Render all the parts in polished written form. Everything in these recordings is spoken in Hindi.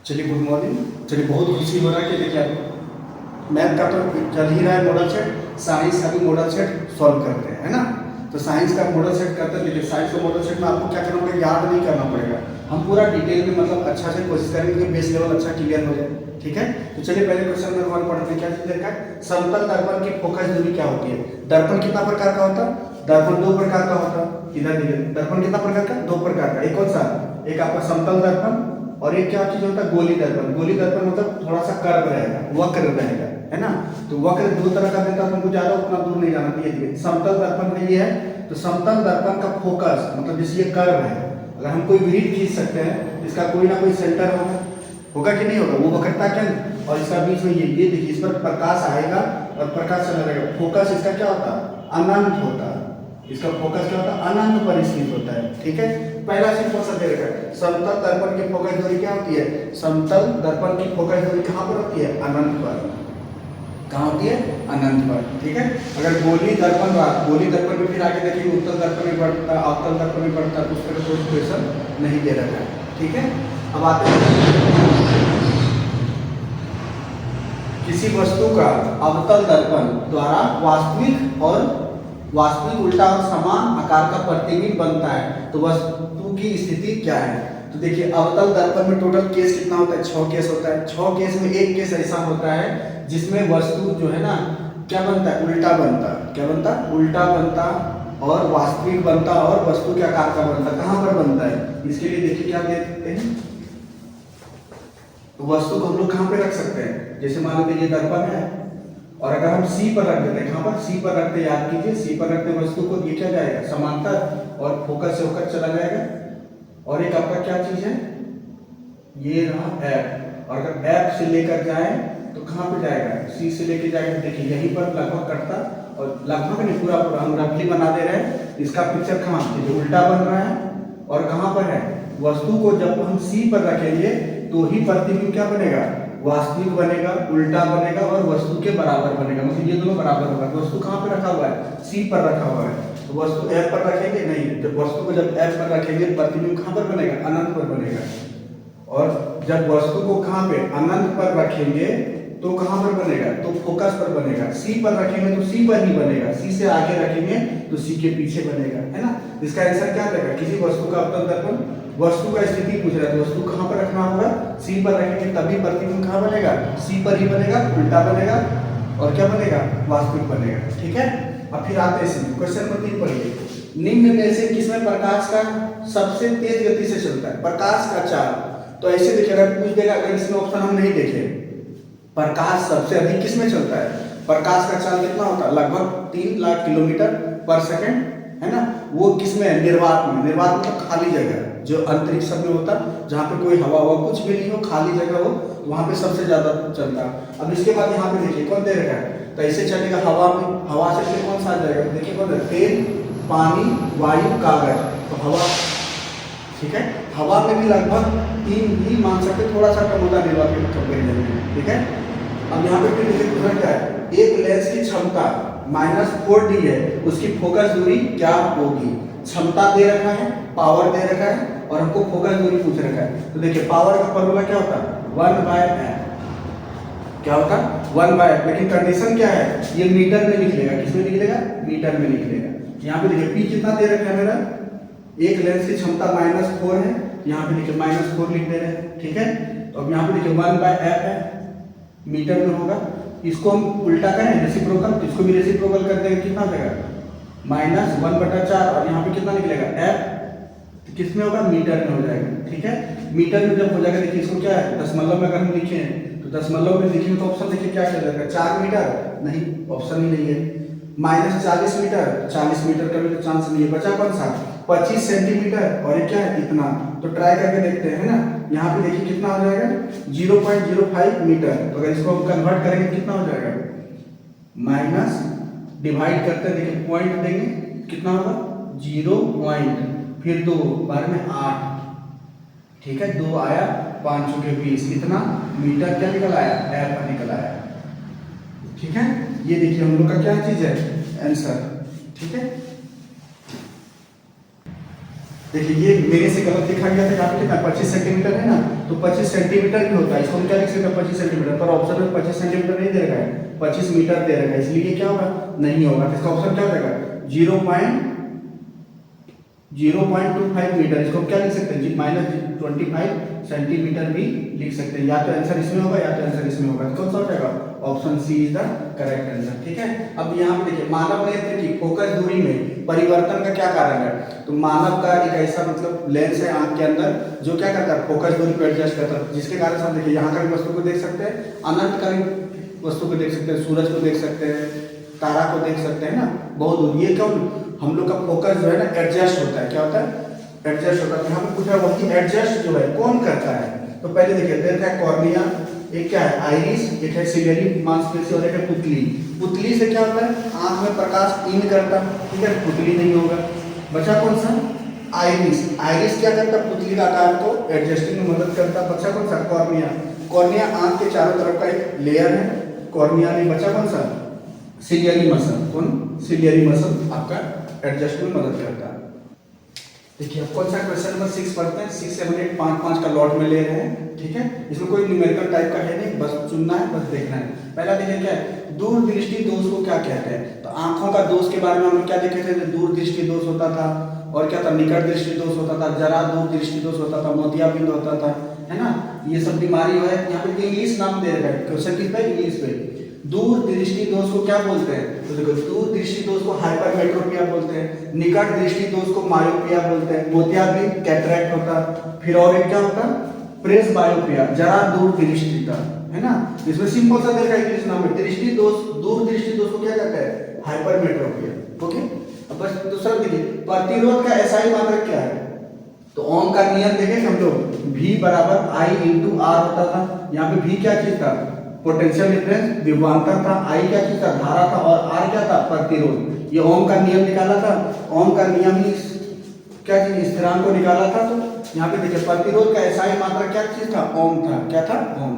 चलिए गुड मॉर्निंग। चलिए बहुत खुशी हो रहा है कि देखिए आप मैथ का तो चल ही रहा है मॉडल सेट, साइंस का भी मॉडल सेट सॉल्व करते हैं, है ना। तो साइंस का मॉडल सेट करते हैं। देखिए साइंस का मॉडल सेट में आपको क्या करना पड़ेगा, याद नहीं करना पड़ेगा। हम पूरा डिटेल में मतलब अच्छा से कोशिश करेंगे कि बेस लेवल अच्छा क्लियर हो जाए, ठीक है। तो चलिए पहले क्वेश्चन नंबर 1 पढ़ते हैं। क्या चीज देखा है, समतल दर्पण की फोकस दूरी क्या होती है। दर्पण कितना प्रकार का होता है, दर्पण दो प्रकार का होता है। इधर देखिए दर्पण कितना प्रकार का, दो प्रकार का। एक कौन सा, एक आपका समतल दर्पण और एक क्या चीज होता है, गोली दर्पण। गोली दर्पण मतलब थोड़ा सा कर्व रहेगा, वक्र रहेगा, है ना। तो वक्र दो तरह का देता है, तुमको ज्यादा उतना दूर नहीं जाना चाहिए। समतल दर्पण में ये है, तो समतल दर्पण का फोकस मतलब जैसे ये कर्व है, अगर हम कोई वृत्त खींच सकते हैं, इसका कोई ना कोई सेंटर होगा, होगा कि नहीं होगा, वो वक्रता क्या है। और इसका बीच में ये देखिए, इस पर प्रकाश आएगा और प्रकाश चला जाएगा। फोकस इसका क्या होता है, अनंत होता है। इसका फोकस क्या होता है, अनंत पर स्थित होता है, ठीक है। पहला सिंपल सा दे रखा है, समतल दर्पण की फोकस दूरी क्या होती है। समतल दर्पण की फोकस दूरी कहाँ पर होती है, अनंत पर। कहाँ होती है, अनंत पर, ठीक है। अगर गोली दर्पण रहा, गोली दर्पण में फिर आगे देखिए उत्तल दर्पण में बढ़ता, अवतल दर्पण में बढ़ता, तो उसका कोई क्वेश्चन नहीं दे रखा है, ठीक है। अब आते हैं, किसी वस्तु का अवतल दर्पण द्वारा वास्तविक उल्टा और समान आकार का प्रतिबिंब बनता है, तो वस्तु की स्थिति क्या है। तो देखिए अवतल दर्पण में टोटल केस कितना होता है, 6 केस होता है। 6 केस में एक केस ऐसा होता है जिसमें वस्तु जो है ना क्या बनता है, उल्टा बनता। क्या बनता, उल्टा बनता और वास्तविक बनता और वस्तु के आकार का बनता। कहाँ पर बनता है, इसके लिए देखिए क्या देखते हैं, तो वस्तु को हम लोग कहाँ पे रख सकते हैं। जैसे मान लीजिए ये दर्पण है और अगर हम सी पर रख देते हैं, कहाँ पर, सी पर रखते, याद कीजिए सी पर रखते वस्तु को, ये क्या जाएगा, समांतर और फोकस से होकर चला जाएगा। और एक आपका क्या चीज है, ये रहा एफ, और अगर एफ से लेकर जाए तो कहाँ पे जाएगा, सी से लेकर जाएगा। देखिए यहीं पर लगभग कटता, और लगभग नहीं पूरा पूरा हम रफली बना दे रहे हैं। इसका पिक्चर कहाँ, उल्टा बन रहा है और कहाँ पर है, वस्तु को जब हम सी पर रखेंगे तो ही प्रतिबिंब क्या बनेगा, वास्तविक बनेगा, उल्टा बनेगा और वस्तु के बराबर बनेगा। मतलब ये दोनों बराबर होगा। वस्तु कहाँ पे रखा हुआ है, सी पर रखा हुआ है, तो वस्तु एफ पर रखेंगे नहीं, जब वस्तु को जब एफ पर रखेंगे प्रतिबिंब कहाँ पर बनेगा, अनंत पर बनेगा। और जब वस्तु को कहाँ पे, अनंत पर रखेंगे तो कहाँ पर बनेगा, तो फोकस पर बनेगा। सी पर रखेंगे तो सी पर ही बनेगा, सी से आगे रखेंगे तो सी के पीछे बनेगा, है ना। इसका आंसर क्या रहेगा, किसी वस्तु का अवतल दर्पण, वस्तु का स्थिति पूछ रहा है तो वस्तु कहाँ पर रखना होगा, सी पर रखेंगे तभी प्रतिबिंब कहाँ बनेगा, सी पर ही बनेगा, उल्टा बनेगा और क्या बनेगा, वास्तविक बनेगा, ठीक है। अब फिर आते हैं क्वेश्चन नंबर 3 पढ़िए। निम्न में से किसमें प्रकाश का सबसे तेज गति से चलता है, प्रकाश का चाल। तो ऐसे देखिए, अगर पूछ देगा, अगर इसमें ऑप्शन हम नहीं देखे, प्रकाश सबसे अधिक किसमें चलता है, प्रकाश का चाल कितना होता है, लगभग 3 लाख किलोमीटर पर सेकंड, है ना। वो किसमें है, निर्वात में। निर्वात मतलब खाली जगह, जो अंतरिक्ष में होता, जहाँ पे कोई हवा हुआ कुछ भी नहीं हो, खाली जगह हो, वहां पे सबसे ज्यादा चलता। अब इसके बाद यहाँ पे देखिए कौन दे रखा है, तो ऐसे चलेगा हवा में, हवा से फिर कौन सा आ जाएगा, देखिए कौन है, तेल, पानी, वायु, कागज। तो हवा, ठीक है, हवा में भी लगभग 3 ही मान सकते, थोड़ा सा कम होता है निर्वात के कंपेरिजन में, ठीक है। अब यहाँ पे फिर देखिए क्वेश्चन क्या है, एक लेंस की क्षमता -4D है, उसकी फोकस दूरी क्या होगी। क्षमता दे रखा है, पावर दे रखा है और हमको फोकस दूरी पूछ रखा है। तो देखिए पावर का फॉर्मूला क्या होता है, 1/f। क्या होता है, 1/f। लेकिन कंडीशन क्या है, ये मीटर में लिख लेगा, किसमें लिख लेगा, मीटर में लिख लेगा। यहाँ पे देखिए p कितना दे रखा है मेरा, एक लेंस की क्षमता -4 है, यहाँ पे देखिए -4 लिख दे रहे हैं, ठीक है। तो अब यहाँ पे देखिए 1/f है, मीटर में होगा। इसको हम उल्टा करें रेसिप्रोकल, तो इसको भी रेसिप्रोकल कर देंगे, कितना हो जाएगा, -1/4। और यहाँ पे कितना निकलेगा, f, तो किसमें होगा, मीटर में हो जाएगा, ठीक है। मीटर में जब हो जाएगा, देखिए इसको क्या है, दशमलव में अगर हम लिखें तो दशमलव में लिखेंगे तो ऑप्शन देखिए क्या चल जाएगा, 4 मीटर, नहीं ऑप्शन ही नहीं है। -40 मीटर, 40 मीटर का भी तो चांस नहीं है, बचा कौन सा, 25 सेंटीमीटर, और ये क्या है, इतना। तो ट्राई करके देखते हैं, है ना। यहाँ पे देखिए कितना हो जाएगा, 0.05 मीटर। तो अगर इसको हम कन्वर्ट करेंगे कितना हो जाएगा, माइनस डिवाइड करते हैं, देखिए पॉइंट देंगे, कितना होगा, 0 पॉइंट, फिर 2 बार में 8, ठीक है, 2 आया, 5 चौके 20, इतना मीटर क्या निकल आया, एफ निकल आया, ठीक है। ये देखिए हम लोग का क्या चीज है, आंसर, ठीक है। देखिए ये मेरे से गलत लिखा गया था, यहाँ पे कितना 25 सेंटीमीटर है ना, तो 25 सेंटीमीटर भी होता है, इसको हम क्या लिख सकते हैं 25 सेंटीमीटर, पर ऑप्शन में 25 सेंटीमीटर नहीं दे रखा है, 25 मीटर दे रखा है, इसलिए ये क्या होगा, नहीं होगा। तो इसका ऑप्शन क्या हो जाएगा 0.25 मीटर, इसको क्या लिख सकते हैं -25 सेंटीमीटर भी लिख सकते हैं। या तो आंसर इसमें होगा या तो आंसर इसमें होगा, कौन सा हो जाएगा, option C is the correct answer. ठीक है, अब यहाँ पे देखिए मानव नेत्र की फोकस दूरी में परिवर्तन का क्या कारण है, तो मानव का एक ऐसा मतलब लेंस है आंख के अंदर जो क्या करता है, फोकस दूरी को एडजस्ट करता है, जिसके कारण से हम देखिए यहाँ का भी वस्तु को देख सकते हैं, अनंत का भी वस्तु को देख सकते हैं, सूरज को देख सकते हैं, तारा को देख सकते हैं ना, बहुत दूर। ये क्यों, हम लोग का फोकस जो है ना एडजस्ट होता है, क्या होता है, एडजस्ट होता है। यहाँ पे पूछा वही एडजस्ट जो है कौन करता है, तो पहले देखिए देख है कॉर्निया, एक क्या है आइरिस, एक है सिलियरी मांसपेशी और एक है पुतली। पुतली से क्या होता है, आंख में प्रकाश इन करता, ठीक है, पुतली नहीं होगा। बचा कौन सा, आइरिस। आइरिस क्या करता है, पुतली का आकार को एडजस्टिंग में मदद करता। बचा कौन सा, कॉर्निया। कॉर्निया आंख के चारों तरफ का एक लेयर है, कॉर्निया नहीं। बचा कौन सा, सिलियरी मसल। कौन, सिलियरी मसल आपका एडजस्ट में मदद करता है। देखिए अब कौन सा क्वेश्चन नंबर 6 पढ़ते हैं, 6, 7, 8 5 का लॉट में ले रहे हैं। ठीक है, इसमें कोई न्यूमेरिकल टाइप का है नहीं, बस चुनना है, बस देखना है। पहला देखिए क्या है, दूरदृष्टि दोष को क्या कहते हैं, तो आंखों का दोष के बारे में हम लोग क्या देखे थे, दूरदृष्टि दोष होता था, और क्या था, निकट दृष्टि दोष होता था, जरा दूरदृष्टि दोष होता था, मोतियाबिंद होता था, है ना। ये सब बीमारी है। यहाँ पे इंग्लिश नाम दे रखा है, क्वेश्चन किस पे, इंग्लिश पे। दूर दृष्टि दोष को क्या बोलते हैं, तो देखो दूर दृष्टि दोष को हाइपरमेट्रोपिया बोलते हैं, निकट दृष्टि दोष को मायोपिया बोलते हैं, मोतियाबिंद कैटरैक्ट होता, फिर और एक क्या होता, प्रेस बायोपिया, जरा दूर दृष्टि का, है ना। इसमें सिंपल सा देखा इंग्लिश नाम है, दृष्टि दोष, दूर दृष्टि दोष को क्या कहते हैं, हाइपरमेट्रोपिया। ओके, अब बस दूसरा देखिए, प्रतिरोध का एसआई मात्रक क्या है, तो ओम का नियम देखें हम लोग, V बराबर I इंटू R होता था। यहाँ पे V क्या चीज था, पोटेंशियल डिफरेंस, विभवांतर था, I क्या चीज था, धारा था, और R क्या था, प्रतिरोध। ये ओम का नियम निकाला था, ओम का नियम ही क्या चीज, स्थिरांक को निकाला था। तो यहाँ पे देखिए प्रतिरोध का एसआई मात्रा क्या चीज था, ओम था, क्या था, ओम।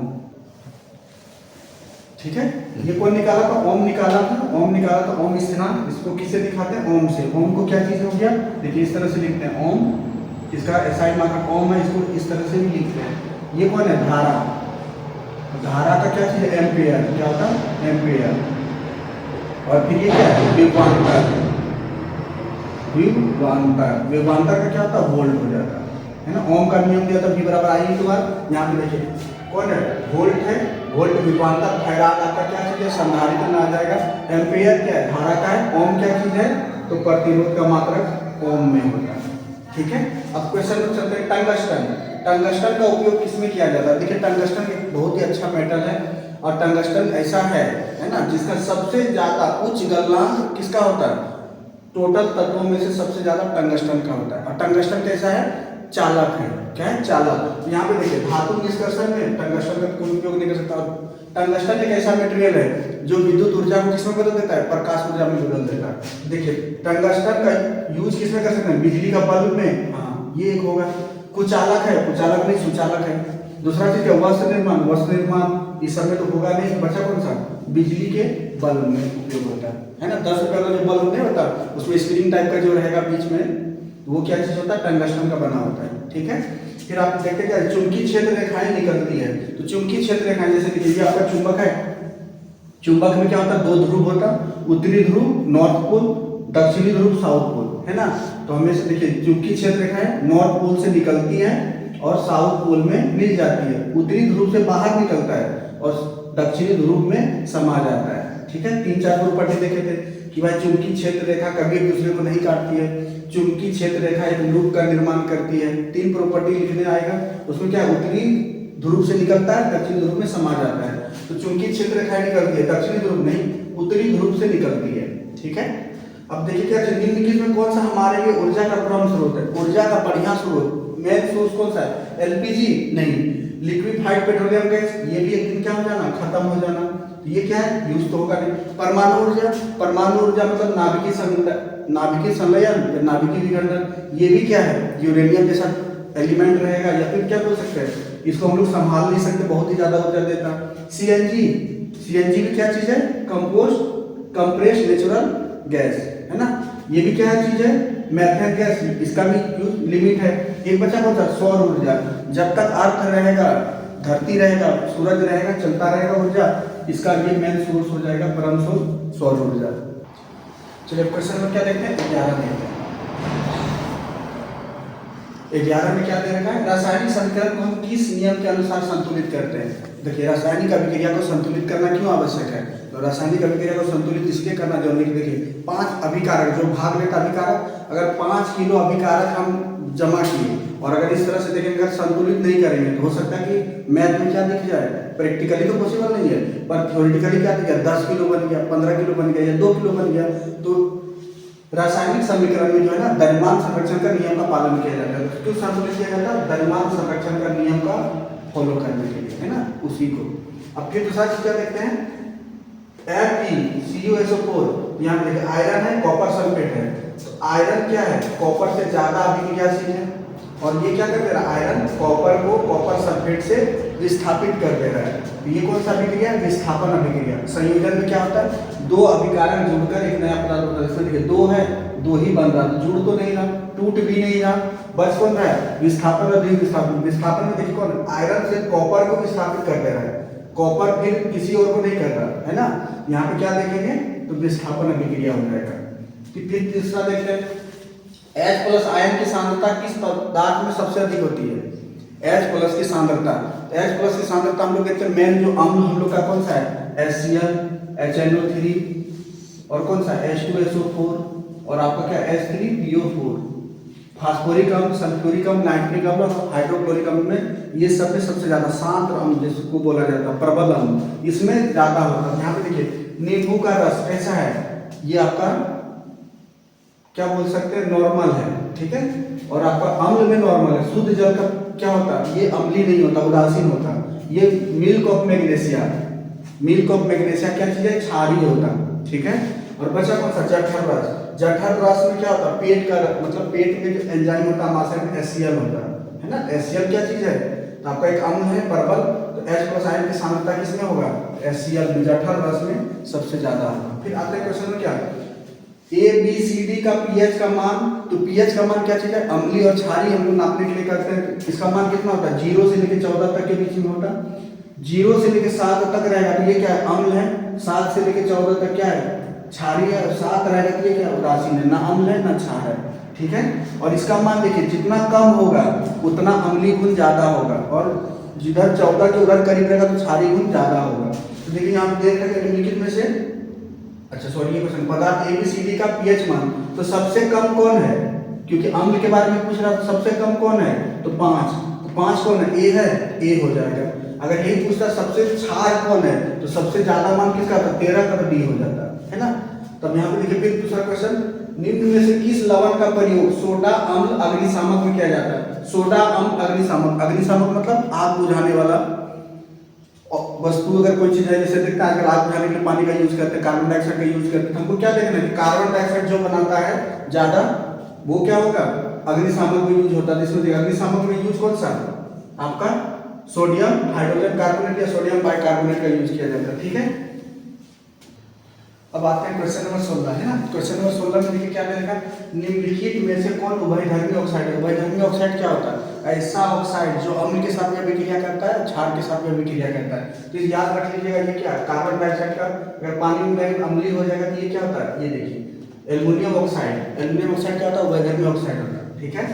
ठीक है, ये कौन निकाला था, ओम निकाला था, ओम निकाला था, ओम स्थिरांक। इसको किससे दिखाते हैं, ओम से। ओम को क्या चीज हो गया, देखिए इस तरह से लिखते हैं, ओम, इसका एसआई मात्रक ओम है, इसको इस तरह से भी लिखते हैं। ये कौन है, धारा। धारा का क्या चीज है, एम्पियर, क्या होता है, एम्पियर। और फिर ये क्या है, विभवांतर। विभवांतर, विभवांतर का क्या होता है, वोल्ट हो जाता है ना। ओम का नियम दिया था, V बराबर I इंटू R। यहाँ पे देखिए कौन है, वोल्ट है, वोल्ट विभवांतर, फैराड आपका क्या चीज है, संधारित्र में आ जाएगा। एम्पियर क्या है, धारा का है, ओम क्या चीज है, तो प्रतिरोध का मात्रक ओम में होता है। ठीक है, अब क्वेश्चन में चलते हैं, टंगस्टन। टंगस्टन का उपयोग किसमें किया जाता है, देखिए टंगस्टन एक बहुत ही अच्छा मेटल है, और टंगस्टन ऐसा है ना, जिसका सबसे ज्यादा उच्च गलनांक किसका होता है, टोटल तत्वों में से सबसे ज्यादा टंगस्टन का होता है। और टंगस्टन कैसा है, चालक है, क्या है, चालक। यहाँ पे देखिए धातु निष्कर्षण में टंगस्टन का कोई उपयोग नहीं कर सकता। टंगस्टन एक ऐसा मटेरियल है जो विद्युत ऊर्जा को किसमें बदल देता है, प्रकाश ऊर्जा में बदल देता है। देखिए टंगस्टन का यूज किसमें कर सकते हैं, बिजली का बल्ब में, हाँ ये एक होगा। कुचालक है, कुचालक नहीं सुचालक है। दूसरा चीज है वस्त्र निर्माण, वस्त्र निर्माण इस समय तो होगा नहीं, बचा कौन सा, बिजली के बल्ब में उपयोग होता है ना। 10 रुपये का जो बल्ब नहीं होता, उसमें स्प्रिंग टाइप का जो रहेगा बीच में, वो क्या चीज होता है, टंगस्टन का बना होता है। ठीक है, फिर आप देखते क्या, चुंबकीय क्षेत्र रेखाएं निकलती है, तो चुंबकीय क्षेत्र रेखाएं जैसे देखिए ये आपका चुंबक है, चुंबक में क्या होता है, 2 ध्रुव होता, उत्तरी ध्रुव नॉर्थ पोल, दक्षिणी ध्रुव साउथ पोल, है ना। तो हमेशा देखिए चुंबकीय क्षेत्र रेखाएं नॉर्थ पोल से निकलती है और साउथ पोल में मिल जाती है, उत्तरी ध्रुव से बाहर निकलता है और दक्षिणी ध्रुव में समा जाता है। ठीक है, 3-4 प्रॉपर्टी देखे थे कि भाई चुंबकीय क्षेत्र रेखा कभी एक दूसरे को नहीं काटती है, चुंबकीय क्षेत्र रेखा एक लूप का निर्माण करती है। 3 प्रॉपर्टी लिखने आएगा, उसमें क्या उत्तरी ध्रुव से निकलता है, दक्षिणी ध्रुव में समा जाता है। तो चुंबकीय क्षेत्र रेखा निकलती है, दक्षिणी ध्रुव नहीं, उत्तरी ध्रुव से निकलती है। ठीक है, अब देखिए क्या निम्नलिखित में कौन सा हमारे लिए ऊर्जा का प्रमुख स्रोत है, ऊर्जा का बढ़िया स्रोत, मेन सोर्स कौन सा है, एलपीजी नहीं, लिक्विफाइड पेट्रोलियम गैस, ये भी एक दिन क्या हो जाना, खत्म हो जाना। तो ये क्या है, यूज तो होगा नहीं। परमाणु ऊर्जा, परमाणु ऊर्जा मतलब नाभिकीय संलयन या नाभिकीय विखंडन, ये भी क्या है, यूरेनियम जैसा एलिमेंट रहेगा, या फिर क्या बोल सकते हैं, इसको हम लोग संभाल नहीं सकते, बहुत ही ज्यादा ऊर्जा देता। सीएनजी, सीएनजी भी क्या चीज है, कंप्रेस्ड नेचुरल गैस, है ना। ये भी क्या चीज है, मेथड गैस, इसका भी यूज लिमिट है। एक बचा कौन सा, सौर ऊर्जा। जब तक अर्थ रहेगा, धरती रहेगा, सूरज रहेगा, चलता रहेगा ऊर्जा, इसका ये मेन सोर्स हो जाएगा, परम सोर्स सौर ऊर्जा। चलिए क्वेश्चन नंबर क्या देखते हैं, 11 देखते हैं। 11 में क्या दे रखा है, रासायनिक समीकरण को हम किस नियम के अनुसार संतुलित करते हैं। देखिए रासायनिक अभिक्रिया को संतुलित करना क्यों आवश्यक है, तो रासायनिक अभिक्रिया को संतुलित इसलिए करना जरूरी है। देखिए 5 अभिकारक जो भाग लेता अभिकारक, अगर 5 किलो अभिकारक हम जमा किए और अगर इस तरह से देखेंगे, अगर संतुलित नहीं करेंगे तो हो सकता है कि मैथ में क्या दिख जाए, प्रैक्टिकली तो पॉसिबल नहीं है, पर थ्योरेटिकली क्या दिख गया, 10 किलो बन गया, 15 किलो बन गया या 2 किलो बन गया। तो रासायनिक समीकरण में जो है ना, द्रव्यमान संरक्षण का नियम का पालन किया जाता है। क्यों संतुलित किया जाता है, द्रव्यमान संरक्षण का नियम का फॉलो करने के लिए, है ना, उसी को। अब फिर दूसरा चीज क्या देखते हैं, FeCuSO4, यहाँ देखिए आयरन है, कॉपर सल्फेट है, तो आयरन क्या है, कॉपर से ज्यादा अभिक्रियाशील है, और ये क्या कर दे रहा है, आयरन कॉपर को कॉपर सल्फेट से विस्थापित कर दे रहा है। तो ये कौन सा अभिक्रिया है, विस्थापन अभिक्रिया। संयोजन में क्या होता है, 2 अभिकारक जुड़कर एक नया पदार्थ होता है। इसमें देखिए 2 है, 2 ही बन रहा, जुड़ तो नहीं रहा, टूट भी नहीं रहा, बस कौन रहा है, विस्थापन और द्विविस्थापन। विस्थापन में देखिए कौन, आयरन से कॉपर को विस्थापित कर दे रहा है, कॉपर फिर किसी और को नहीं कर रहा है ना। यहाँ पे क्या देखेंगे, तो विस्थापन अभिक्रिया हो जाएगा। फिर तीसरा देखते हैं, H+ आयन की सांद्रता किस पदार्थ में सबसे अधिक होती है, H+ की सांद्रता। H+ की सांद्रता हम लोग देखते हैं, मेन जो अम्ल हम लोग का कौन सा है, HCl, HNO3 और कौन सा H2SO4 और आपका क्या H3PO4। फास्फोरिक अम्ल, सल्फ्यूरिक अम्ल, नाइट्रिक अम्ल और हाइड्रोक्लोरिक अम्ल में ये सब में सबसे ज्यादा सांद्र अम्ल जिसको बोला जाता है, प्रबल अम्ल, इसमें ज्यादा होता है। यहाँ पे देखिए नींबू का रस कैसा है, ये आपका क्या बोल सकते हैं, नॉर्मल है, ठीक है, और आपका अम्ल में नॉर्मल है। शुद्ध जल का क्या होता है, ये अम्लीय नहीं होता, उदासीन होता। ये milk of magnesia, milk of magnesia क्या चीज है, क्षारीय होता, ठीक है। और बचा कौन सा, जठर रस। जठर रस में क्या होता है, पेट का मतलब पेट में जो एंजाइम होता है आमाशय में HCl होता है ना। HCl क्या चीज है, तो आपका एक अम्ल है प्रबल, तो H+ आयन की सांद्रता किसमें होगा, HCl में, जठर रस में सबसे ज्यादा होगा। फिर आते हैं क्वेश्चन में क्या, ABCD का pH का मान, तो pH का मान क्या चीज है, अम्लीय और क्षारीय हम लोग नापने के लिए करते हैं। इसका मान कितना होता है, 0 से लेकर 14 तक के बीच में होता है। 0 से लेकर 7 तक रहेगा तो ये क्या है, अम्ल है। 7 से लेकर 14 तक क्या है, क्षारीय है। 7 रहेगा तो ये क्या, उदासीन है, ना अम्ल है ना क्षार है, ठीक है। और इसका मान देखिए, जितना कम होगा उतना अम्लीय गुण ज्यादा होगा, और जिधर 14 के उधर करीब रहेगा तो क्षारीय गुण ज्यादा होगा। तो देखिए यहाँ पे देख रहे हैं निम्नलिखित में से, अच्छा सॉरी ये क्वेश्चन, पदार्थ ABCD का pH मान, तो सबसे कम कौन है, क्योंकि अम्ल के बारे में पूछ रहा है, तो सबसे कम कौन है, तो 5। तो 5 कौन है, A है, A हो जाएगा। अगर यही पूछता सबसे क्षार कौन है, तो सबसे ज्यादा मान किसका था, 13 का, तो D हो जाता है ना। तब यहाँ पे देखिए फिर दूसरा क्वेश्चन, निम्न में से किस लवण का प्रयोग सोडा अम्ल अग्निशामक में किया जाता है। सोडा अम्ल अग्निशामक, अग्निशामक मतलब आग बुझाने वाला वस्तु। अगर कोई चीज है, जैसे देखते हैं आजकल आग बुझाने के लिए पानी का यूज करते हैं, कार्बन डाइऑक्साइड का यूज करते हैं, हमको क्या देखना है, कार्बन डाइऑक्साइड जो बनाता है ज्यादा वो क्या होगा, अग्निशामक में यूज होता है। इसमें अग्निशामक में यूज कौन सा, आपका सोडियम हाइड्रोजन कार्बोनेट या सोडियम बाइकार्बोनेट का यूज किया जाता है, ठीक है। अब आते हैं क्वेश्चन नंबर 16, है ना। क्वेश्चन नंबर 16 में देखिए क्या लिखा है, निम्नलिखित में से कौन उभयधर्मी ऑक्साइड है। उभयधर्मी ऑक्साइड क्या होता है, ऐसा ऑक्साइड जो अम्ल के साथ में अभिक्रिया करता है, क्षार के साथ में अभिक्रिया करता है। तो याद रख लीजिएगा, ये क्या है, कार्बन डाइऑक्साइड का अगर पानी में अम्लीय हो जाएगा तो ये क्या होता है, ये देखिए एल्युमिनियम ऑक्साइड। एल्युमिनियम ऑक्साइड क्या होता है, उभयधर्मी ऑक्साइड होता है, ठीक है।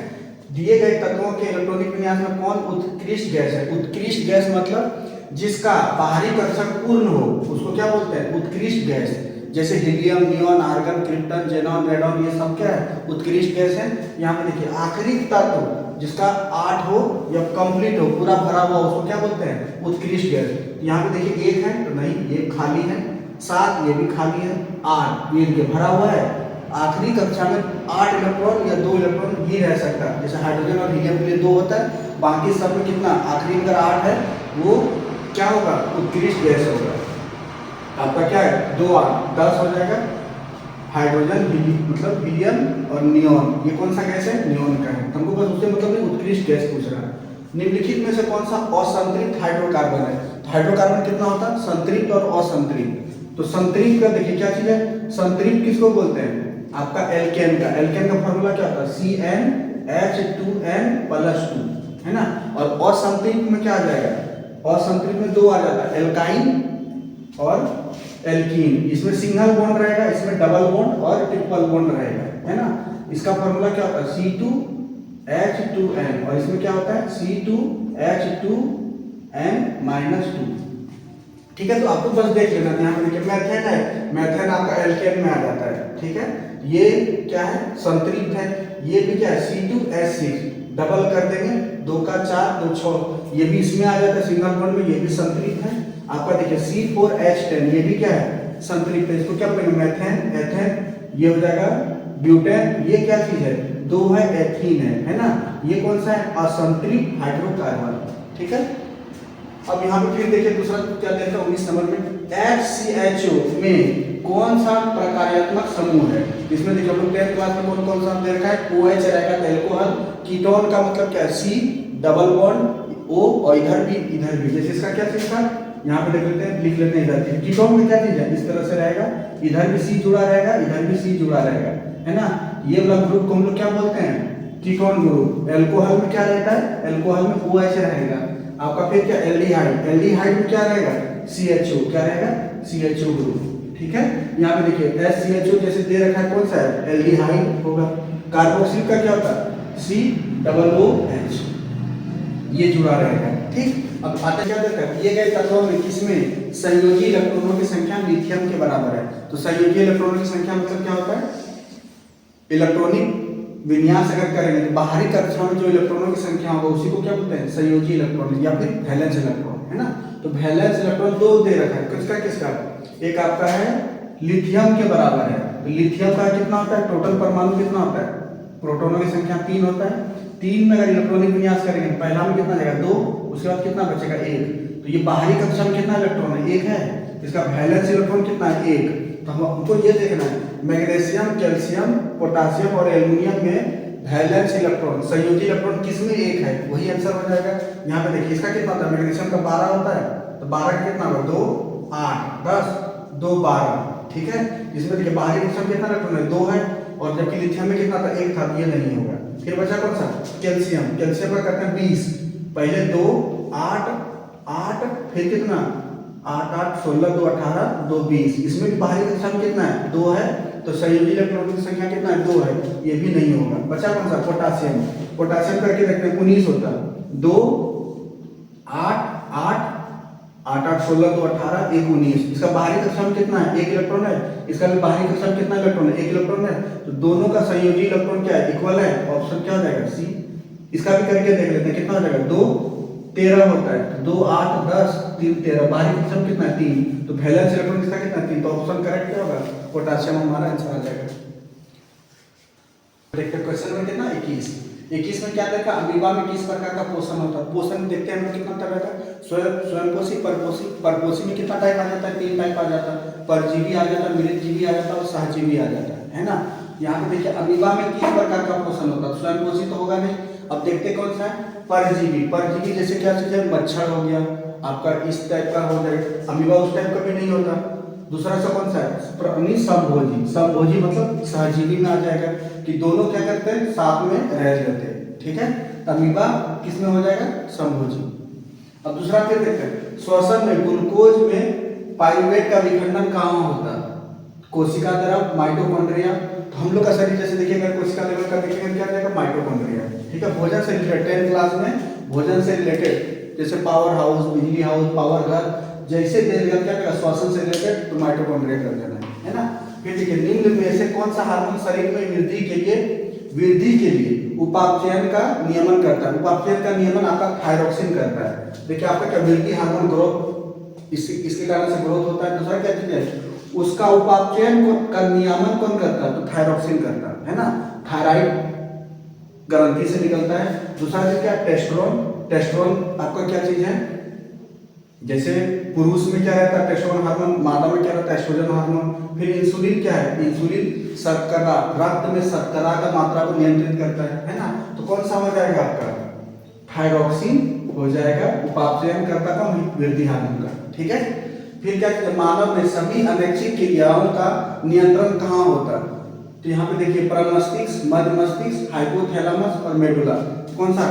दिए गए तत्वों के इलेक्ट्रॉनिक विन्यास में कौन उत्कृष्ट गैस है। उत्कृष्ट गैस मतलब जिसका बाहरी कक्षक पूर्ण हो, उसको क्या बोलते हैं, उत्कृष्ट गैस। जैसे helium, neon, argon, krypton, xenon, radon, ये सब क्या है, उत्कृष्ट गैस है। यहाँ पे देखिए आखिरी तत्व जिसका 8 हो या कंप्लीट हो, पूरा भरा हुआ, उसको क्या बोलते हैं, उत्कृष्ट गैस। यहाँ पे देखिए 1 है तो नहीं, ये खाली है। 7 ये भी खाली है। 8 ये देखिए भरा हुआ है। आखिरी कक्षा में 8 इलेक्ट्रॉन या 2 इलेक्ट्रॉन ही रह सकता है। जैसे हाइड्रोजन और हीलियम के लिए 2 होता है, बाकी सब में कितना, आखिरी में अगर 8 है वो क्या होगा, उत्कृष्ट गैस होगा। आपका क्या है, 2 8 10 हो जाएगा। हाइड्रोजन मतलब हीलियम और नियॉन, ये कौन सा गैस है, नियॉन का है। हमको बस उससे मतलब नहीं, उत्कृष्ट गैस पूछ रहा है। निम्नलिखित में से कौन सा असंतृप्त हाइड्रोकार्बन है। तो हाइड्रोकार्बन कितना होता है, संतृप्त और असंतृप्त। तो संतृप्त का देखिए क्या चीज है, संतृप्त किसको बोलते हैं, आपका एल्केन का फॉर्मूला क्या होता है? CnH2n+2, है ना। और असंतृप्त में क्या आ जाएगा? असंतृप्त में 2 आ जाता है, एल्काइन और एल्कीन। इसमें सिंगल बॉन्ड रहेगा, इसमें डबल बॉन्ड और ट्रिपल बॉन्ड रहेगा, है ना। इसका फॉर्मूला क्या होता है? C2H2n, और इसमें क्या होता है? C2H2n-2। ठीक है, तो आपको बस देख लेना, यहाँ पे देखिए मेथेन है, मेथेन आपका एल्केन में आ जाता है, ठीक है। ये क्या है? संतृप्त है। ये भी क्या है? C2H6, डबल कर देंगे, 2 का 4, 2 6, ये भी इसमें आ जाता है सिंगल बॉन्ड में, ये भी संतृप्त है। आपका देखिए C4H10, ये भी क्या है? संतृप्त है। इसको क्या बोलेंगे? मेथेन, एथेन, ये हो जाएगा ब्यूटेन। ये क्या चीज है? 2 है, एथीन है ना। ये कौन सा है? असंतृप्त हाइड्रोकार्बन, ठीक है। अब यहाँ पे फिर देखिए दूसरा क्या देखा 19 नंबर में, HCHO में कौन सा प्रकार्यात्मक समूह है? इसमें देखिए हम लोग 10th क्लास में कौन कौन सा देखा है? OH रहेगा, एल्कोहल। कीटोन का मतलब क्या है? C, डबल बॉन्ड O, और इधर भी जैसे इसका क्या चीज था, यहाँ पे देख लेते हैं, लिख लेते हैं इधर। कीटोन में क्या चीज है? इस तरह से रहेगा, इधर भी C जुड़ा रहेगा, इधर भी C जुड़ा रहेगा, है ना। ये वाला ग्रुप को हम लोग क्या बोलते हैं? Ketone group. एल्कोहल में क्या रहता है? एल्कोहल में OH रहेगा। आपका फिर क्या? एल्डिहाइड में क्या रहेगा? CHO, क्या रहेगा? CHO ग्रुप, ठीक है। यहाँ पे देखिए SCHO जैसे दे रखा है, कौन सा है? एल्डिहाइड होगा। कार्बोक्सिल का क्या होता है? COOH, ये जुड़ा रहेगा, ठीक। अब आता क्या देखा है? ये गए तत्वों में किसमें संयोजी इलेक्ट्रॉनों की संख्या लिथियम के बराबर है। तो संयोजी इलेक्ट्रॉनों की संख्या मतलब क्या होता है? इलेक्ट्रॉनिक विन्यास अगर करेंगे तो बाहरी कक्षा में जो इलेक्ट्रॉनों की संख्या होगा उसी को क्या बोलते हैं? संयोजी इलेक्ट्रॉन या फिर वैलेंस इलेक्ट्रॉन, है ना। तो वैलेंस इलेक्ट्रॉन 2 दे रखा है, किसका? एक आपका है लिथियम के बराबर है। तो लिथियम का कितना होता है? टोटल परमाणु कितना होता है? प्रोटॉनों की संख्या 3 होता है। 3 में अगर इलेक्ट्रॉनिक विन्यास करेंगे पहला में कितना जाएगा? 2, उसके बाद कितना बचेगा? 1। तो ये बाहरी कक्षा में कितना इलेक्ट्रॉन है? 1 है। इसका वैलेंस इलेक्ट्रॉन कितना है? 1। तो हमको ये देखना है मैग्नीशियम, कैल्शियम, पोटासियम और एल्युमिनियम में वैलेंस इलेक्ट्रॉन, संयोजी इलेक्ट्रॉन किसमें 1 है? वही आंसर हो जाएगा। यहाँ पे देखिए इसका कितना होता है? मैग्नीशियम का 12 होता है, तो 12 का कितना होगा? 2 8 10 2 12, ठीक है। इसमें देखिए बाहरी कक्षा में कितना इलेक्ट्रॉन है? 2 है। और जबकि लिथियम में कितना था? 1 था, ये नहीं होगा। फिर बचा कौन सा? कैल्शियम का करते हैं 20, पहले 2 8 8, फिर कितना? 8 8 16 2 18 2 20। इसमें भी बाहरी कक्षा में कितना है? 2 है। तो संयोजी इलेक्ट्रॉन की संख्या कितना है? 2 है, ये भी नहीं होगा। बचा कौन सा? पोटासियम करके देखते हैं 19 होता है। 2 8 8 8 8 16 2 18 1 19। इसका बाहरी कक्षा में कितना है? 1 इलेक्ट्रॉन है। इसका भी बाहरी कक्षा में कितना इलेक्ट्रॉन है? 1 इलेक्ट्रॉन है। तो दोनों का संयोजी इलेक्ट्रॉन क्या है? इक्वल है। ऑप्शन क्या हो जाएगा? सी। इसका भी करके देख लेते हैं, कितना हो जाएगा? 2 13 होता है, 2 8 10 3 13। बाहरी कक्षा में कितना है? 3। तो वैलेंस इलेक्ट्रॉन इसका कितना है? 3। तो ऑप्शन करेक्ट क्या होगा? पोटेशियम हमारा आंसर आ जाएगा। देखते हैं क्वेश्चन नंबर कितना? 21 में क्या देखा? अमीबा में किस प्रकार का पोषण होता है? पोषण देखते हैं हम कितना तरह का? स्वयंपोषी, परपोषी में कितना टाइप आ जाता है? 3 टाइप आ जाता है। परजीवी आ जाता है, मृतजीवी आ जाता है और सहजीवी आ जाता है ना। यहाँ पे देखिए अमीबा में किस प्रकार का पोषण होता है? स्वयंपोषी तो होगा नहीं। अब देखते कौन सा है? परजीवी जैसे क्या चीज है? मच्छर हो गया आपका, इस टाइप का हो जाएगा। अमीबा उस टाइप का भी नहीं होता। दूसरा सा कौन सा है? संभोजी मतलब सहजीवी में आ जाएगा कि दोनों क्या करते हैं? साथ में रह लेते हैं, ठीक है। अमीबा किस में हो जाएगा? संभोजी। अब दूसरा फिर देखते हैं, श्वसन में ग्लूकोज में पाइरुवेट का विखंडन कहाँ होता है? कोशिका द्वारा, माइटोकॉन्ड्रिया। तो हम लोग का शरीर जैसे देखिए अगर कोशिका लेवल का देखेंगे क्या जाएगा? माइटोकॉन्ड्रिया, ठीक है। भोजन से रिलेटेड 10th क्लास में भोजन से रिलेटेड जैसे पावर हाउस, बिजली हाउस, पावर घर जैसे दे दिया क्या करेगा? श्वसन से रिलेटेड तो माइटोकॉन्ड्रिया कर देना है ना। फिर देखिए निम्न में से कौन सा हार्मोन शरीर में वृद्धि के लिए उपापचयन का नियमन करता है? उपापचयन का नियमन आपका थायरॉक्सिन करता है। देखिए आपका क्या वृद्धि हार्मोन ग्रोथ, इसके कारण से ग्रोथ होता है। दूसरा क्या चीज है? उसका उपापचयन का नियमन कौन करता है? तो थायरॉक्सिन करता है ना। थायराइड ग्रंथि से निकलता है। दूसरा चीज क्या? टेस्टोस्टेरोन आपका क्या चीज है? जैसे पुरुष में क्या रहता है? Testosterone hormone. मादा में क्या रहता है? Oestrogen hormone. फिर इंसुलिन क्या है? इंसुलिन शर्करा, रक्त में शर्करा का मात्रा को नियंत्रित करता है ना। तो कौन सा हो जाएगा आपका? थायरॉक्सिन हो जाएगा, उपापचयन करता का वृद्धि हार्मोन का, ठीक है। फिर क्या? मानव में सभी अनैच्छिक क्रियाओं का नियंत्रण कहाँ होता है? तो यहाँ पे देखिए प्रमस्तिष्क, मध्य मस्तिष्क, हाइपोथैलेमस और मेडुला। कौन सा?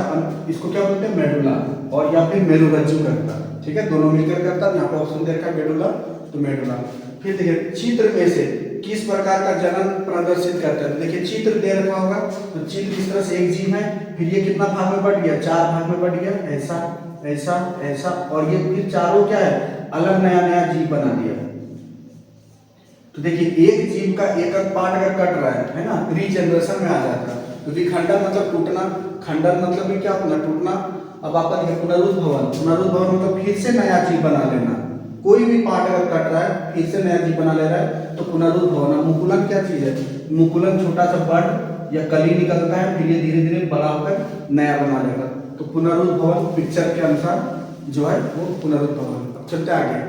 इसको क्या बोलते हैं? मेडुला, और या फिर मेरुरज्जु करता। ठीक है, दोनों मिलकर करता। यहाँ पे ऑप्शन दे रखा है मेडुला, तो मेडुला। फिर देखिए चित्र में से किस प्रकार का जनन प्रदर्शित करता है? तो देखिए चित्र दे रखा होगा, तो चित्र इस तरह से एक जीव है, फिर ये कितना भाग में बढ़ गया? 4 भाग में बढ़ गया, ऐसा ऐसा ऐसा, और ये फिर चारों क्या है? अलग नया नया जीव बना दिया। तो देखिए एक जीव का एक एक पार्ट अगर कट रहा है ना, रीजनरेशन में आ जाता है। तो विखंडन मतलब टूटना, खंडन मतलब भी क्या होता? टूटना। अब आपका देखिए पुनरुद्भवन, पुनरुद्भवन मतलब फिर से नया जीव बना लेना। कोई भी पार्ट अगर कट रहा है फिर से नया जीव बना ले रहा है तो पुनरुद्भवन। मुकुलन क्या चीज है? मुकुलन छोटा सा बड या कली निकलता है, फिर ये धीरे धीरे बड़ा होकर नया बना लेगा। तो पुनरुद्भवन पिक्चर के अनुसार जो है वो पुनरुद्भवन। अब चलते आगे।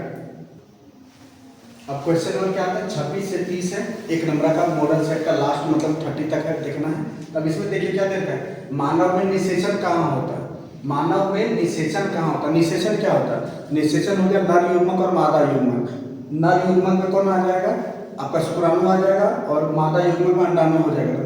अब क्वेश्चन नंबर क्या आता है? 26 से 30 है, एक नंबर का मॉडल सेट का लास्ट मतलब 30 तक है, देखना है। अब इसमें देखिए क्या देखा है? मानव में निषेचन कहाँ होता है? मानव में निषेचन कहाँ होता है? निषेचन क्या होता है? निषेचन हो गया नर युग्मक और मादा युग्मक। नर युग्मक में कौन आ जाएगा? आपका शुक्राणु आ जाएगा, और मादा युग्मक में अंडाणु हो जाएगा।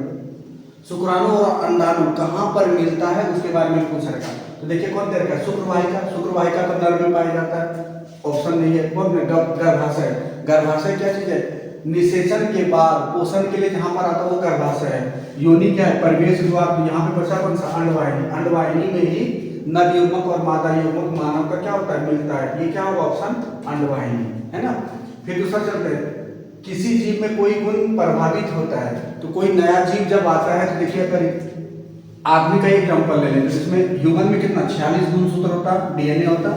शुक्राणु और अंडाणु कहाँ पर मिलता है उसके बारे में पूछ रखा है। तो देखिए कौन दे रखा है? शुक्रवाहिका। शुक्रवाहिका तो नर में पाया जाता है, ऑप्शन नहीं है। कौन? गर्भाशय। गर्भाशय क्या चीज है? निषेचन के बाद पोषण के लिए जहां पर आता है वो गर्भाशय है। योनि क्या है? परिवेश द्वार। तो यहाँ पे बचा कौन सा? अंडवाहिनी। अंडवाहिनी में ही नर युग्मक और मादा युग्मक मानव का क्या होता है? मिलता है। ये क्या होगा? ऑप्शन अंडवाहिनी, है ना। फिर दूसरा चलते हैं, किसी जीव में कोई गुण प्रभावित होता है। तो कोई नया जीव जब आता है, तो देखिए अगर आदमी का एग्जाम्पल ले लेते हैं, इसमें ह्यूमन में कितना 46 गुणसूत्र होता, डीएनए होता।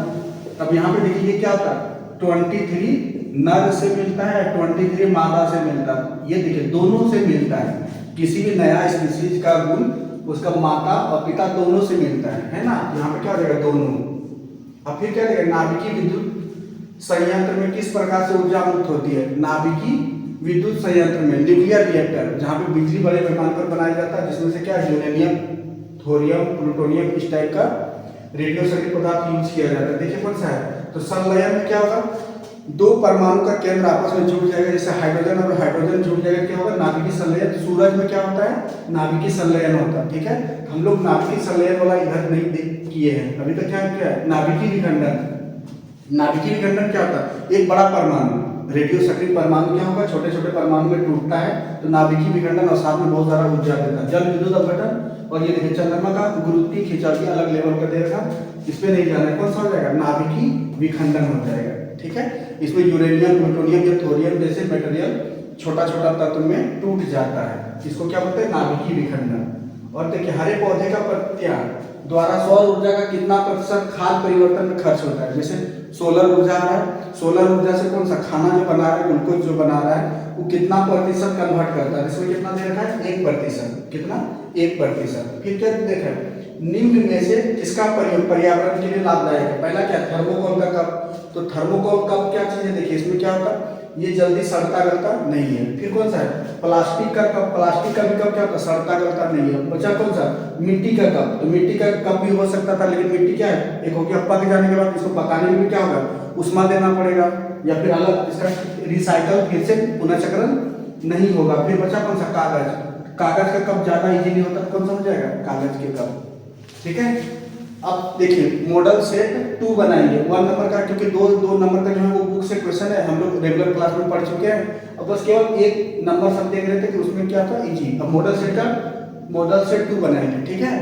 अब यहाँ पे देखिए क्या होता है? 23 नर से मिलता है, 23 मादा से मिलता है। ये देखिए दोनों से मिलता है। किसी भी नया स्पीशीज का गुण उसका माता और पिता दोनों से मिलता है ना। यहाँ पे क्या हो जाएगा? दोनों। अब फिर क्या देगा? नाभिकीय विद्युत संयंत्र में किस प्रकार से ऊर्जा मुक्त होती है? नाभिकीय विद्युत संयंत्र में न्यूक्लियर रिएक्टर, जहाँ पे बिजली बड़े पैमाने पर बनाया जाता है, जिसमें से क्या यूरेनियम, थोरियम, प्लूटोनियम इस टाइप का रेडियो सक्रिय पदार्थ यूज किया जाता है। देखिए कौन सा है? तो संलयन में क्या होगा? दो परमाणु का केंद्र आपस में जुड़ जाएगा, जैसे हाइड्रोजन और हाइड्रोजन जुड़ जाएगा, क्या होगा? नाभिकीय संलयन। सूरज में क्या होता है? नाभिकीय संलयन होता है। ठीक है, हम लोग नाभिकीय संलयन वाला इधर नहीं किए हैं अभी तक। क्या है? नाभिकीय विखंडन। नाभिकीय विखंडन क्या होता है? एक बड़ा परमाणु, रेडियो सक्रिय परमाणु क्या होगा? छोटे छोटे परमाणु में टूटता है, तो नाभिकीय विखंडन, और साथ में बहुत सारा ऊर्जा देता है। जल विद्युत अपघटन। और ये देखिए चंद्रमा का गुरुत्वीय खिंचाव अलग लेवल का देगा, इस पे नहीं जाना है। कौन सा हो जाएगा? नाभिकीय विखंडन हो जाएगा। ठीक है, इसमें यूरेनियम, प्लूटोनियम या थोरियम जैसे मटेरियल छोटा छोटा तत्व में टूट जाता है। इसको क्या बोलते हैं? नाभिकीय विखंडन। और देखिए हरे पौधे का पत्तियां द्वारा सौर ऊर्जा का कितना प्रतिशत खाद परिवर्तन में खर्च होता है? जैसे सोलर ऊर्जा आ रहा है, सोलर ऊर्जा से कौन सा खाना जो बना रहा है, ग्लूकोज जो बना रहा है, वो कितना प्रतिशत कन्वर्ट करता है? इसमें कितना दे रखा है? 1%। कितना? 1%। फिर क्या देखा है? निम्न में से किसका प्रयोग पर्यावरण के लिए लाभदायक है? पहला क्या? थर्मोकोल का कप। तो थर्मोकोल कप क्या चीज है? देखिए इसमें क्या होता है? ये जल्दी सड़ता गलता नहीं है। फिर कौन सा है? प्लास्टिक का कप। प्लास्टिक का भी कप क्या होता है? सड़ता गलता नहीं है। बचा कौन सा? मिट्टी का कप। तो मिट्टी का कप भी हो सकता था, लेकिन मिट्टी क्या है? एक हो गया पक जाने के बाद इसको पकाने में भी क्या होगा? उष्मा देना पड़ेगा, या फिर अलग इसका रिसाइकल फिर से पुनर्चक्रण नहीं होगा। फिर बचा कौन सा? कागज। कागज का कप ज्यादा इजीली होता है, कौन सा हो जाएगा? कागज के कप। ठीक है, अब देखिए मॉडल सेट 2 बनाएंगे 1 नंबर का, क्योंकि दो नंबर का जो है वो बुक से क्वेश्चन है, हम लोग रेगुलर क्लास में पढ़ चुके हैं। अब बस केवल एक नंबर सब देख रहे थे कि उसमें क्या था, इजी। अब मॉडल सेट 2 बनाएंगे। ठीक है,